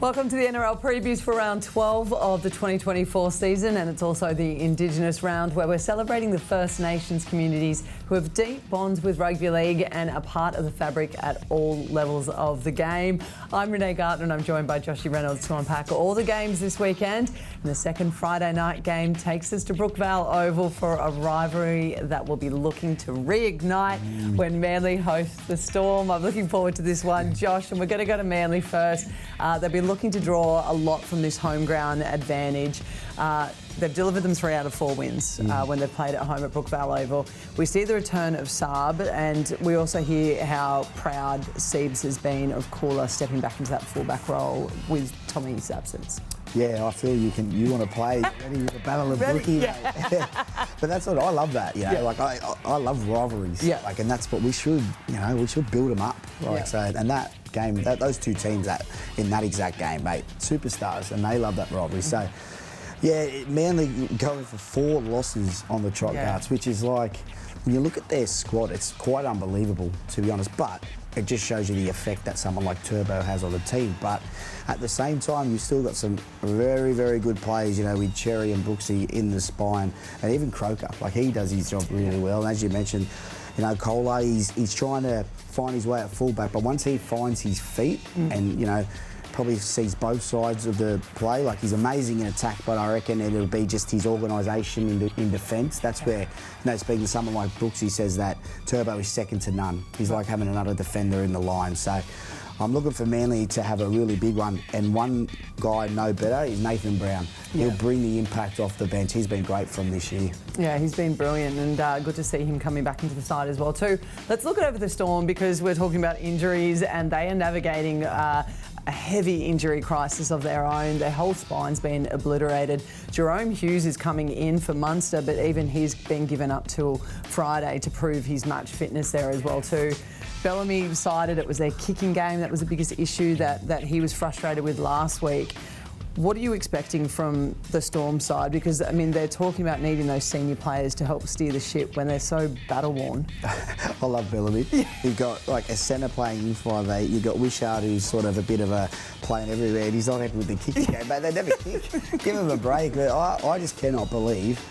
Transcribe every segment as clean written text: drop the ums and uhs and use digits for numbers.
Welcome to the NRL previews for round 12 of the 2024 season, and it's also the Indigenous round where we're celebrating the First Nations communities who have deep bonds with rugby league and are part of the fabric at all levels of the game. I'm Renee Gartner and I'm joined by Reynolds to unpack all the games this weekend. And the second Friday night game takes us to Brookvale Oval for a rivalry that will be looking to reignite when Manly hosts the Storm. I'm looking forward to this one, Josh, and we're going to go to Manly first. They'll be looking to draw a lot from this home ground advantage. They've delivered them 3 out of 4 wins when they've played at home at Brookvale Oval. We see the return of Saab, and we also hear how proud Siebes has been of Cooler stepping back into that fullback role with Tommy's absence. Yeah, I feel you want to play ready with the battle of Brookie. Yeah. But that's what I love that, like I love rivalries. Yeah. And that's what we should, we should build them up. So, and that game, those two teams in that exact game, mate, superstars, and they love that rivalry. So, yeah, Manly going for 4 losses on the trot guards, which is like, when you look at their squad, it's quite unbelievable, to be honest. But it just shows you the effect that someone like Turbo has on the team. But at the same time, you've still got some very, very good players, with Cherry and Brooksy in the spine, and even Croker. Like, he does his job really well. And as you mentioned, Kohler, he's trying to find his way at fullback, but once he finds his feet and, probably sees both sides of the play. Like, he's amazing in attack, but I reckon it'll be just his organisation in defence. That's where, speaking to someone like Brooks, he says that Turbo is second to none. He's like having another defender in the line. So I'm looking for Manly to have a really big one. And one guy no better is Nathan Brown. He'll bring the impact off the bench. He's been great from this year. Yeah, he's been brilliant, and good to see him coming back into the side as well too. Let's look over the Storm, because we're talking about injuries, and they are navigating a heavy injury crisis of their own. Their whole spine's been obliterated. Jerome Hughes is coming in for Munster, but even he's been given up till Friday to prove his match fitness there as well too. Bellamy decided it was their kicking game that was the biggest issue that he was frustrated with last week. What are you expecting from the Storm side? Because, they're talking about needing those senior players to help steer the ship when they're so battle-worn. I love Bellamy. You've got, a centre playing in 5'8". You've got Wishart, who's sort of a bit of a playing everywhere, and he's not happy with the kicking game, but they never kick. Give him a break. But I just cannot believe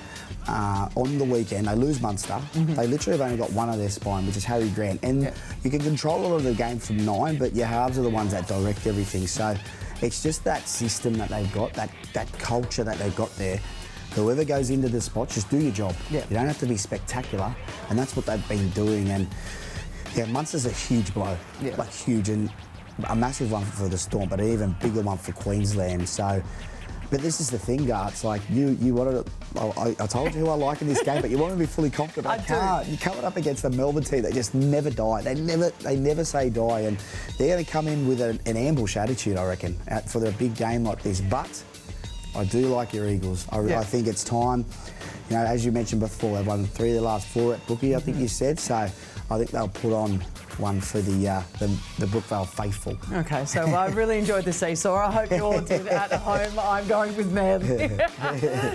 on the weekend they lose Munster. They literally have only got one of their spine, which is Harry Grant. And you can control a lot of the game from 9, but your halves are the ones that direct everything. So it's just that system that they've got, that culture that they've got there. Whoever goes into the spot, just do your job. You don't have to be spectacular, and that's what they've been doing. And Munster's a huge blow, huge, and a massive one for the Storm, but an even bigger one for Queensland. So, but this is the thing, Garts. Like, you wanted to, I told you who I like in this game, but you want to be fully confident. I can't. You're coming up against the Melbourne team that just never die. They never say die, and they're going to come in with an ambush attitude, I reckon, for a big game like this. But I do like your Eagles. I think it's time. As you mentioned before, they've won 3 of the last 4 at Brookie, I think you said. So I think they'll put on one for the Brookvale faithful. Okay, so I really enjoyed the seesaw. I hope you all did at home. I'm going with Manly.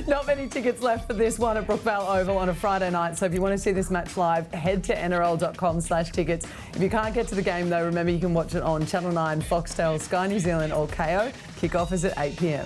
Not many tickets left for this one at Brookvale Oval on a Friday night. So if you want to see this match live, head to nrl.com/tickets. If you can't get to the game though, remember you can watch it on Channel 9, Foxtel, Sky New Zealand or KO. Kick-off is at 8 p.m.